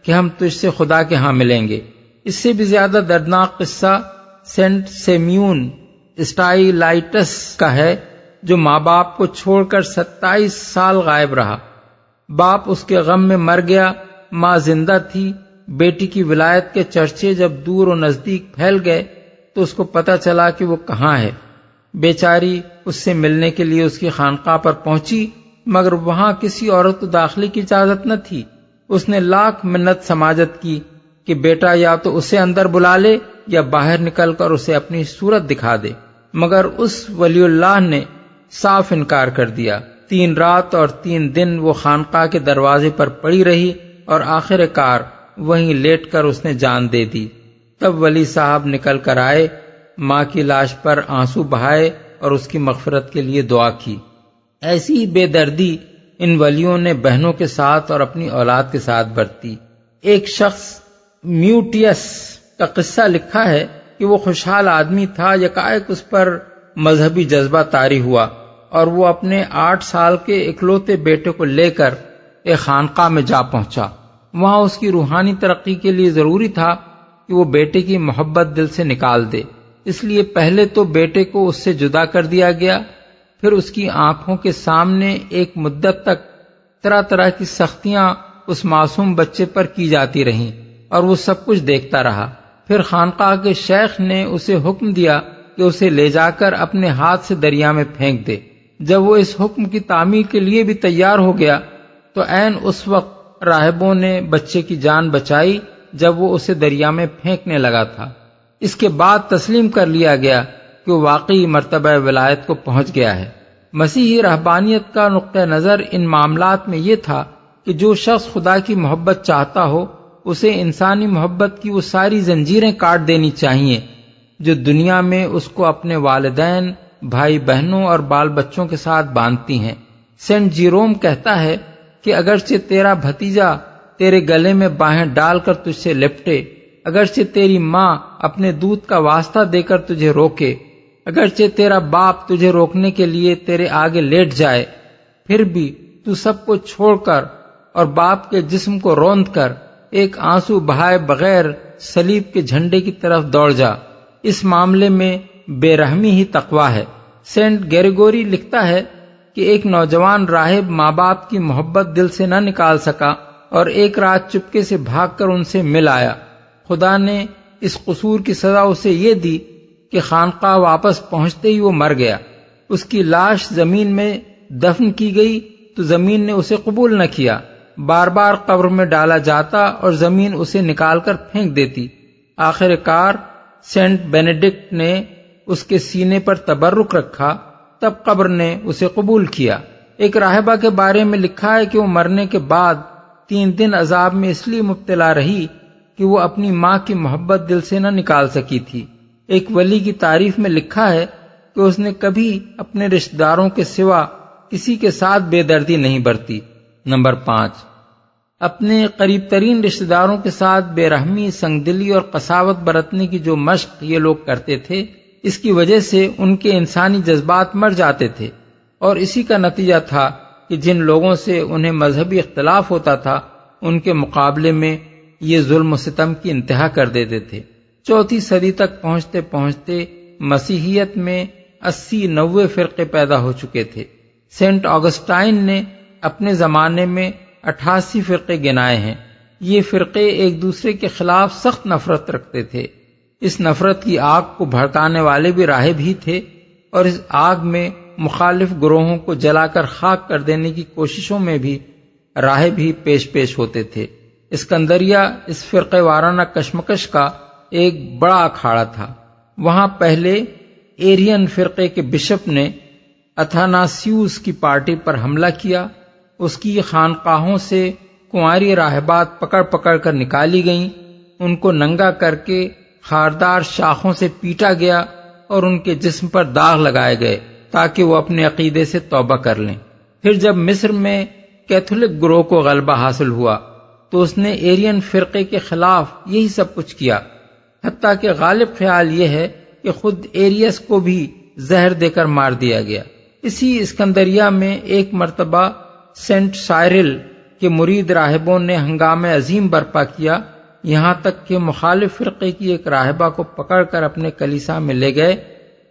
کہ ہم تجھ سے خدا کے ہاں ملیں گے۔ اس سے بھی زیادہ دردناک قصہ سینٹ سیمیون اسٹائلائٹس کا ہے، جو ماں باپ کو چھوڑ کر 27 سال غائب رہا۔ باپ اس کے غم میں مر گیا، ماں زندہ تھی۔ بیٹی کی ولایت کے چرچے جب دور و نزدیک پھیل گئے تو اس کو پتہ چلا کہ وہ کہاں ہے۔ بیچاری اس سے ملنے کے لیے اس کی خانقاہ پر پہنچی، مگر وہاں کسی عورت کو داخلے کی اجازت نہ تھی۔ اس نے لاکھ منت سماجت کی کہ بیٹا یا تو اسے اندر بلا لے یا باہر نکل کر اسے اپنی صورت دکھا دے، مگر اس ولی اللہ نے صاف انکار کر دیا۔ 3 رات اور 3 دن وہ خانقاہ کے دروازے پر پڑی رہی اور آخر کار وہیں لیٹ کر اس نے جان دے دی۔ تب ولی صاحب نکل کر آئے، ماں کی لاش پر آنسو بہائے اور اس کی مغفرت کے لیے دعا کی۔ ایسی ہی بے دردی ان ولیوں نے بہنوں کے ساتھ اور اپنی اولاد کے ساتھ برتی۔ ایک شخص میوٹیس کا قصہ لکھا ہے کہ وہ خوشحال آدمی تھا، یکایک اس پر مذہبی جذبہ طاری ہوا اور وہ اپنے 8 سال کے اکلوتے بیٹے کو لے کر ایک خانقاہ میں جا پہنچا۔ وہاں اس کی روحانی ترقی کے لیے ضروری تھا کہ وہ بیٹے کی محبت دل سے نکال دے، اس لیے پہلے تو بیٹے کو اس سے جدا کر دیا گیا، پھر اس کی آنکھوں کے سامنے ایک مدت تک طرح طرح کی سختیاں اس معصوم بچے پر کی جاتی رہیں اور وہ سب کچھ دیکھتا رہا۔ پھر خانقاہ کے شیخ نے اسے حکم دیا کہ اسے لے جا کر اپنے ہاتھ سے دریا میں پھینک دے۔ جب وہ اس حکم کی تعمیل کے لیے بھی تیار ہو گیا تو عین اس وقت راہبوں نے بچے کی جان بچائی جب وہ اسے دریا میں پھینکنے لگا تھا۔ اس کے بعد تسلیم کر لیا گیا کہ وہ واقعی مرتبہ ولایت کو پہنچ گیا ہے۔ مسیحی رہبانیت کا نقطہ نظر ان معاملات میں یہ تھا کہ جو شخص خدا کی محبت چاہتا ہو اسے انسانی محبت کی وہ ساری زنجیریں کاٹ دینی چاہیے جو دنیا میں اس کو اپنے والدین، بھائی بہنوں اور بال بچوں کے ساتھ باندھتی ہیں۔ سینٹ جیروم کہتا ہے کہ اگرچہ تیرا بھتیجا تیرے گلے میں باہیں ڈال کر تجھ سے لپٹے، اگرچہ تیری ماں اپنے دودھ کا واسطہ دے کر تجھے روکے، اگرچہ تیرا باپ تجھے روکنے کے لیے تیرے آگے لیٹ جائے، پھر بھی تو سب کو چھوڑ کر اور باپ کے جسم کو روند کر ایک آنسو بہائے بغیر صلیب کے جھنڈے کی طرف دوڑ جا۔ اس معاملے میں بے رحمی ہی تقویٰ ہے۔ سینٹ گریگوری لکھتا ہے کہ ایک نوجوان راہب ماں باپ کی محبت دل سے نہ نکال سکا اور ایک رات چپکے سے بھاگ کر ان سے مل آیا۔ خدا نے اس قصور کی سزا اسے یہ دی کہ خانقاہ واپس پہنچتے ہی وہ مر گیا۔ اس کی لاش زمین میں دفن کی گئی تو زمین نے اسے قبول نہ کیا، بار بار قبر میں ڈالا جاتا اور زمین اسے نکال کر پھینک دیتی۔ آخر کار سینٹ بینیڈکٹ نے اس کے سینے پر تبرک رکھا، تب قبر نے اسے قبول کیا۔ ایک راہبہ کے بارے میں لکھا ہے کہ وہ مرنے کے بعد 3 دن عذاب میں اس لیے مبتلا رہی کہ وہ اپنی ماں کی محبت دل سے نہ نکال سکی تھی۔ ایک ولی کی تعریف میں لکھا ہے کہ اس نے کبھی اپنے رشتہ داروں کے سوا کسی کے ساتھ بے دردی نہیں برتی۔ نمبر 5، اپنے قریب ترین رشتہ داروں کے ساتھ بے رحمی، سنگدلی اور قساوت برتنے کی جو مشق یہ لوگ کرتے تھے، اس کی وجہ سے ان کے انسانی جذبات مر جاتے تھے، اور اسی کا نتیجہ تھا کہ جن لوگوں سے انہیں مذہبی اختلاف ہوتا تھا ان کے مقابلے میں یہ ظلم و ستم کی انتہا کر دیتے تھے۔ 4 صدی تک پہنچتے پہنچتے مسیحیت میں 80-90 فرقے پیدا ہو چکے تھے۔ سینٹ آگسٹائن نے اپنے زمانے میں 88 فرقے گنائے ہیں۔ یہ فرقے ایک دوسرے کے خلاف سخت نفرت رکھتے تھے۔ اس نفرت کی آگ کو بھڑکانے والے بھی راہب ہی تھے، اور اس آگ میں مخالف گروہوں کو جلا کر خاک کر دینے کی کوششوں میں بھی راہب ہی پیش ہوتے تھے۔ اسکندریہ اس فرقے وارانہ کشمکش کا ایک بڑا اکھاڑا تھا۔ وہاں پہلے ایرین فرقے کے بشپ نے اتھاناسیوس کی پارٹی پر حملہ کیا۔ اس کی خانقاہوں سے کنواری راہبات پکڑ پکڑ کر نکالی گئیں، ان کو ننگا کر کے خاردار شاخوں سے پیٹا گیا اور ان کے جسم پر داغ لگائے گئے تاکہ وہ اپنے عقیدے سے توبہ کر لیں۔ پھر جب مصر میں کیتھولک گروہ کو غلبہ حاصل ہوا تو اس نے ایرین فرقے کے خلاف یہی سب کچھ کیا، حتیٰ کہ غالب خیال یہ ہے کہ خود ایریس کو بھی زہر دے کر مار دیا گیا۔ اسی اسکندریہ میں ایک مرتبہ سینٹ سائرل کے مرید راہبوں نے ہنگامہ عظیم برپا کیا، یہاں تک کہ مخالف فرقے کی ایک راہبہ کو پکڑ کر اپنے کلیسا میں لے گئے،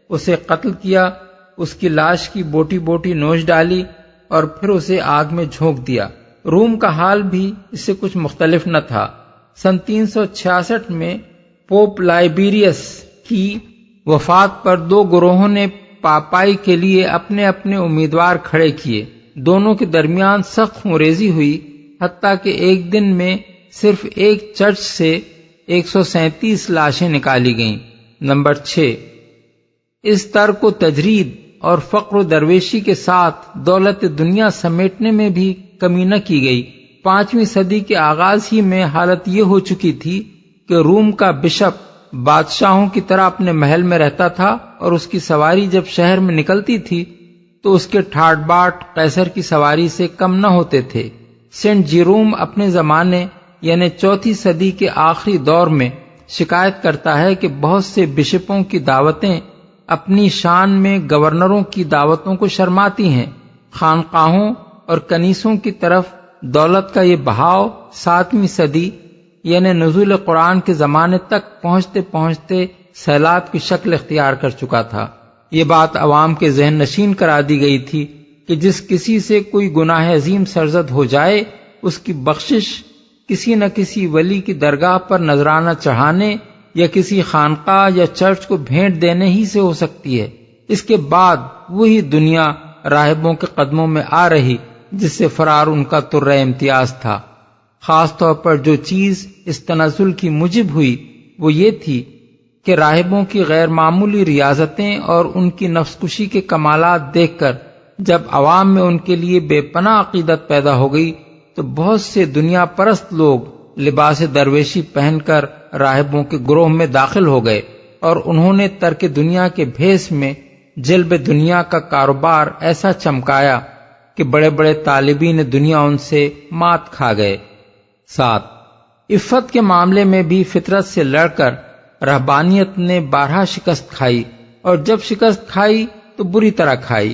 اسے قتل کیا، اس کی لاش کی بوٹی بوٹی نوچ ڈالی اور پھر اسے آگ میں جھونک دیا۔ روم کا حال بھی اس سے کچھ مختلف نہ تھا۔ سن 366 میں پوپ لائبیریس کی وفات پر 2 گروہوں نے پاپائی کے لیے اپنے اپنے امیدوار کھڑے کیے۔ دونوں کے درمیان سخت خونریزی ہوئی، حتیٰ کہ ایک دن میں صرف ایک چرچ سے 137 لاشیں نکالی گئیں۔ نمبر 6، اس ترک و تجرید اور فقر و درویشی کے ساتھ دولت دنیا سمیٹنے میں بھی کمی نہ کی گئی۔ 5ویں صدی کے آغاز ہی میں حالت یہ ہو چکی تھی کہ روم کا بشپ بادشاہوں کی طرح اپنے محل میں رہتا تھا، اور اس کی سواری جب شہر میں نکلتی تھی تو اس کے ٹھاٹ باٹ قیصر کی سواری سے کم نہ ہوتے تھے۔ سینٹ جیروم اپنے زمانے یعنی 4 صدی کے آخری دور میں شکایت کرتا ہے کہ بہت سے بشپوں کی دعوتیں اپنی شان میں گورنروں کی دعوتوں کو شرماتی ہیں۔ خانقاہوں اور کنیسوں کی طرف دولت کا یہ بہاؤ 7ویں صدی یعنی نزول قرآن کے زمانے تک پہنچتے پہنچتے سیلاب کی شکل اختیار کر چکا تھا۔ یہ بات عوام کے ذہن نشین کرا دی گئی تھی کہ جس کسی سے کوئی گناہ عظیم سرزد ہو جائے، اس کی بخشش کسی نہ کسی ولی کی درگاہ پر نذرانہ چڑھانے یا کسی خانقاہ یا چرچ کو بھیٹ دینے ہی سے ہو سکتی ہے۔ اس کے بعد وہی دنیا راہبوں کے قدموں میں آ رہی، جس سے فرار ان کا طرہ امتیاز تھا۔ خاص طور پر جو چیز اس تنزل کی موجب ہوئی وہ یہ تھی کہ راہبوں کی غیر معمولی ریاضتیں اور ان کی نفس کشی کے کمالات دیکھ کر جب عوام میں ان کے لیے بے پناہ عقیدت پیدا ہو گئی تو بہت سے دنیا پرست لوگ لباس درویشی پہن کر راہبوں کے گروہ میں داخل ہو گئے، اور انہوں نے ترک دنیا کے بھیس میں جلب دنیا کا کاروبار ایسا چمکایا کہ بڑے بڑے طالبین دنیا ان سے مات کھا گئے۔ 7. عفت کے معاملے میں بھی فطرت سے لڑ کر رہبانیت نے بارہا شکست کھائی، اور جب شکست کھائی تو بری طرح کھائی۔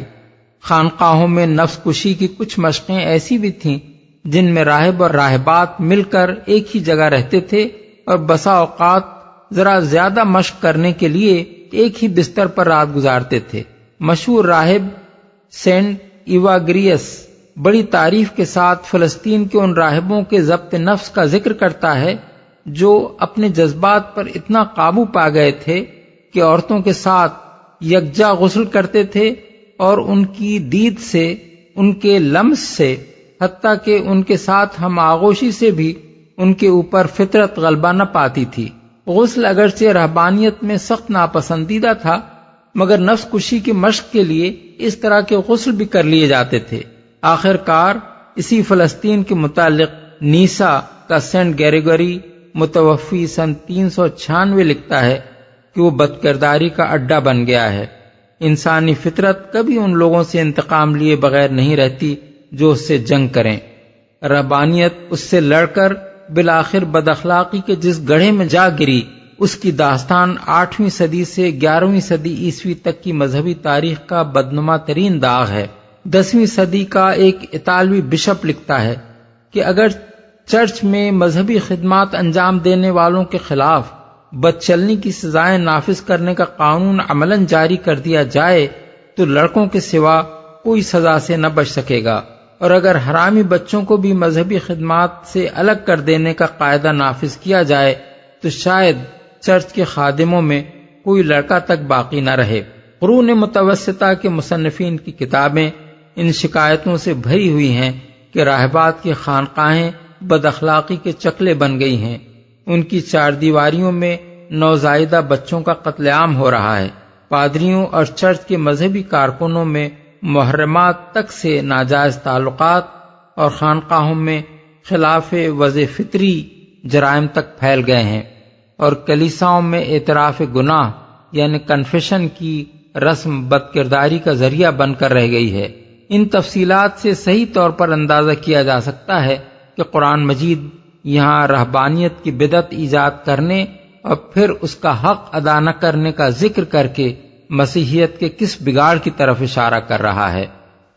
خانقاہوں میں نفس کشی کی کچھ مشقیں ایسی بھی تھیں جن میں راہب اور راہبات مل کر ایک ہی جگہ رہتے تھے اور بسا اوقات ذرا زیادہ مشق کرنے کے لیے ایک ہی بستر پر رات گزارتے تھے۔ مشہور راہب سینٹ ایواگریس بڑی تعریف کے ساتھ فلسطین کے ان راہبوں کے ضبط نفس کا ذکر کرتا ہے جو اپنے جذبات پر اتنا قابو پا گئے تھے کہ عورتوں کے ساتھ یکجا غسل کرتے تھے اور ان کی دید سے، ان کے لمس سے، حتیٰ کہ ان کے ساتھ ہم آغوشی سے بھی ان کے اوپر فطرت غلبہ نہ پاتی تھی۔ غسل اگرچہ رہبانیت میں سخت ناپسندیدہ تھا، مگر نفس کشی کی مشق کے لیے اس طرح کے غسل بھی کر لیے جاتے تھے۔ آخر کار اسی فلسطین کے متعلق نیسا کا سینٹ گریگوری متوفی سن 396 لکھتا ہے کہ وہ بدکرداری کا اڈا بن گیا ہے۔ انسانی فطرت کبھی ان لوگوں سے انتقام لیے بغیر نہیں رہتی جو اس سے جنگ کریں۔ رہبانیت اس سے لڑ کر بالآخر بد اخلاقی کے جس گڑھے میں جا گری، اس کی داستان 8ویں صدی سے 11ویں صدی عیسوی تک کی مذہبی تاریخ کا بدنما ترین داغ ہے۔ 10ویں صدی کا ایک اطالوی بشپ لکھتا ہے کہ اگر چرچ میں مذہبی خدمات انجام دینے والوں کے خلاف بدچلنی کی سزائیں نافذ کرنے کا قانون عملاً جاری کر دیا جائے تو لڑکوں کے سوا کوئی سزا سے نہ بچ سکے گا، اور اگر حرامی بچوں کو بھی مذہبی خدمات سے الگ کر دینے کا قاعدہ نافذ کیا جائے تو شاید چرچ کے خادموں میں کوئی لڑکا تک باقی نہ رہے۔ قرون متوسطہ کے مصنفین کی کتابیں ان شکایتوں سے بھری ہوئی ہیں کہ راہبات کی خانقاہیں بد اخلاقی کے چکلے بن گئی ہیں۔ ان کی چار دیواریوں میں نوزائیدہ بچوں کا قتل عام ہو رہا ہے۔ پادریوں اور چرچ کے مذہبی کارکنوں میں محرمات تک سے ناجائز تعلقات، اور خانقاہوں میں خلاف وضع فطری جرائم تک پھیل گئے ہیں، اور کلیساؤں میں اعتراف گناہ یعنی کنفیشن کی رسم بدکرداری کا ذریعہ بن کر رہ گئی ہے۔ ان تفصیلات سے صحیح طور پر اندازہ کیا جا سکتا ہے کہ قرآن مجید یہاں رہبانیت کی بدعت ایجاد کرنے اور پھر اس کا حق ادا نہ کرنے کا ذکر کر کے مسیحیت کے کس بگاڑ کی طرف اشارہ کر رہا ہے۔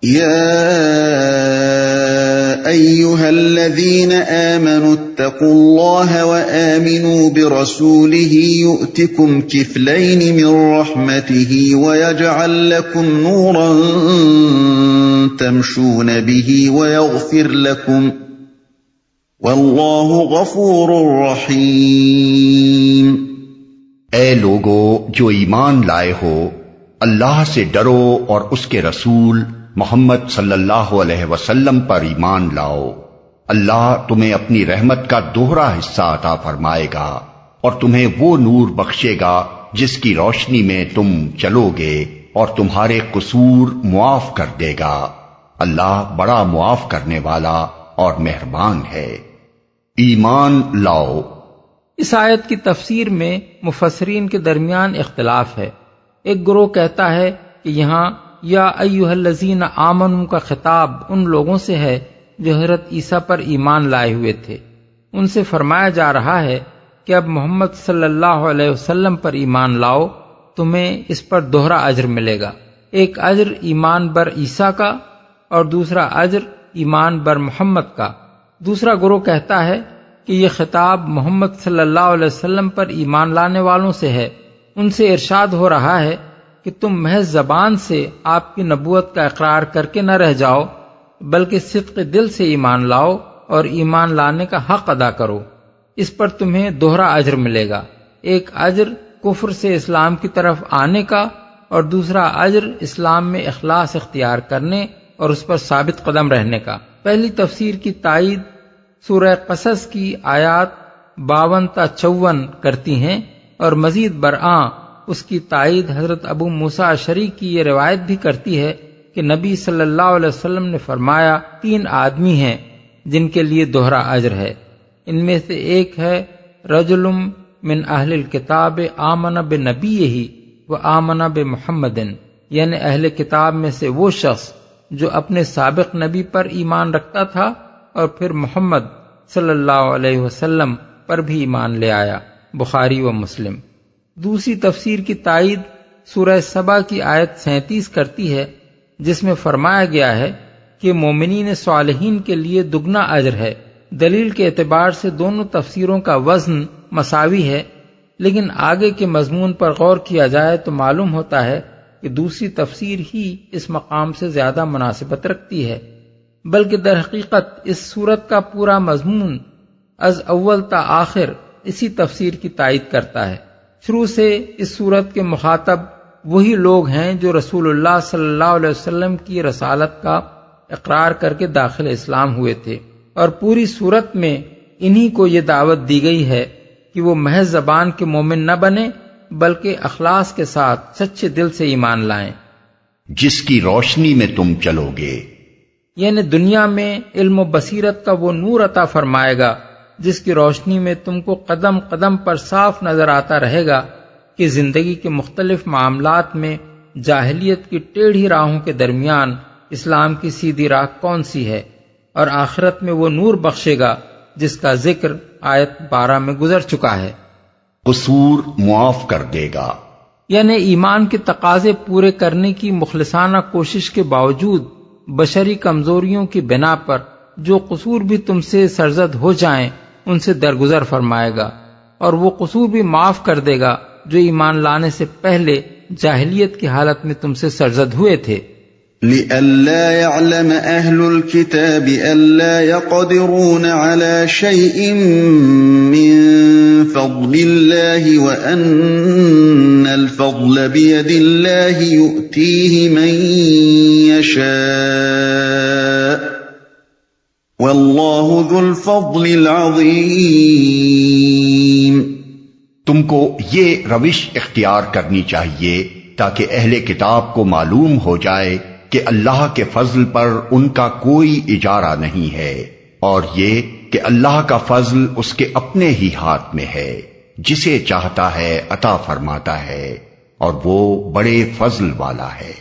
يا أيها الذين آمنوا اتقوا الله وآمنوا برسوله يؤتكم كفلين من رحمته ويجعل لكم نورا تمشون به ويغفر لكم والله غفور رحيم۔ اے لوگو جو ایمان لائے ہو، اللہ سے ڈرو اور اس کے رسول محمد صلی اللہ علیہ وسلم پر ایمان لاؤ۔ اللہ تمہیں اپنی رحمت کا دوہرا حصہ عطا فرمائے گا اور تمہیں وہ نور بخشے گا جس کی روشنی میں تم چلو گے، اور تمہارے قصور معاف کر دے گا۔ اللہ بڑا معاف کرنے والا اور مہربان ہے۔ ایمان لاؤ۔ اس آیت کی تفسیر میں مفسرین کے درمیان اختلاف ہے۔ ایک گروہ کہتا ہے کہ یہاں یا ایھا الذین آمنوا کا خطاب ان لوگوں سے ہے جو حضرت عیسیٰ پر ایمان لائے ہوئے تھے۔ ان سے فرمایا جا رہا ہے کہ اب محمد صلی اللہ علیہ وسلم پر ایمان لاؤ، تمہیں اس پر دوہرا اجر ملے گا، ایک اجر ایمان بر عیسیٰ کا اور دوسرا اجر ایمان بر محمد کا۔ دوسرا گروہ کہتا ہے کہ یہ خطاب محمد صلی اللہ علیہ وسلم پر ایمان لانے والوں سے ہے۔ ان سے ارشاد ہو رہا ہے کہ تم محض زبان سے آپ کی نبوت کا اقرار کر کے نہ رہ جاؤ، بلکہ صدق دل سے ایمان لاؤ اور ایمان لانے کا حق ادا کرو۔ اس پر تمہیں دوہرا اجر ملے گا، ایک اجر کفر سے اسلام کی طرف آنے کا اور دوسرا اجر اسلام میں اخلاص اختیار کرنے اور اس پر ثابت قدم رہنے کا۔ پہلی تفسیر کی تائید سورہ قصص کی آیات 52 تا 54 کرتی ہیں، اور مزید برآں اس کی تائید حضرت ابو موسیٰ اشعری کی یہ روایت بھی کرتی ہے کہ نبی صلی اللہ علیہ وسلم نے فرمایا 3 آدمی ہیں جن کے لیے دوہرا اجر ہے۔ ان میں سے ایک ہے رجل من اہل الکتاب آمن بنبیہ و آمن بمحمد، یعنی اہل کتاب میں سے وہ شخص جو اپنے سابق نبی پر ایمان رکھتا تھا اور پھر محمد صلی اللہ علیہ وسلم پر بھی ایمان لے آیا، بخاری و مسلم۔ دوسری تفسیر کی تائید سورہ سبا کی آیت 37 کرتی ہے، جس میں فرمایا گیا ہے کہ مومنین صالحین کے لیے دگنا اجر ہے۔ دلیل کے اعتبار سے دونوں تفسیروں کا وزن مساوی ہے، لیکن آگے کے مضمون پر غور کیا جائے تو معلوم ہوتا ہے کہ دوسری تفسیر ہی اس مقام سے زیادہ مناسبت رکھتی ہے، بلکہ در حقیقت اس صورت کا پورا مضمون از اول تا آخر اسی تفسیر کی تائید کرتا ہے۔ شروع سے اس صورت کے مخاطب وہی لوگ ہیں جو رسول اللہ صلی اللہ علیہ وسلم کی رسالت کا اقرار کر کے داخل اسلام ہوئے تھے، اور پوری صورت میں انہی کو یہ دعوت دی گئی ہے کہ وہ محض زبان کے مومن نہ بنے بلکہ اخلاص کے ساتھ سچے دل سے ایمان لائیں۔ جس کی روشنی میں تم چلو گے، یعنی دنیا میں علم و بصیرت کا وہ نور عطا فرمائے گا جس کی روشنی میں تم کو قدم قدم پر صاف نظر آتا رہے گا کہ زندگی کے مختلف معاملات میں جاہلیت کی ٹیڑھی راہوں کے درمیان اسلام کی سیدھی راہ کون سی ہے، اور آخرت میں وہ نور بخشے گا جس کا ذکر آیت 12 میں گزر چکا ہے۔ قصور معاف کر دے گا، یعنی ایمان کے تقاضے پورے کرنے کی مخلصانہ کوشش کے باوجود بشری کمزوریوں کی بنا پر جو قصور بھی تم سے سرزد ہو جائیں ان سے درگزر فرمائے گا، اور وہ قصور بھی معاف کر دے گا جو ایمان لانے سے پہلے جاہلیت کی حالت میں تم سے سرزد ہوئے تھے۔ لئلا يعلم أهل الكتاب ألا يقدرون على شيء من فضل الله وأن الفضل بيد الله يؤتيه من يشاء والله ذو الفضل العظيم۔ تم کو یہ روش اختیار کرنی چاہیے تاکہ اہل کتاب کو معلوم ہو جائے کہ اللہ کے فضل پر ان کا کوئی اجارہ نہیں ہے، اور یہ کہ اللہ کا فضل اس کے اپنے ہی ہاتھ میں ہے، جسے چاہتا ہے عطا فرماتا ہے، اور وہ بڑے فضل والا ہے۔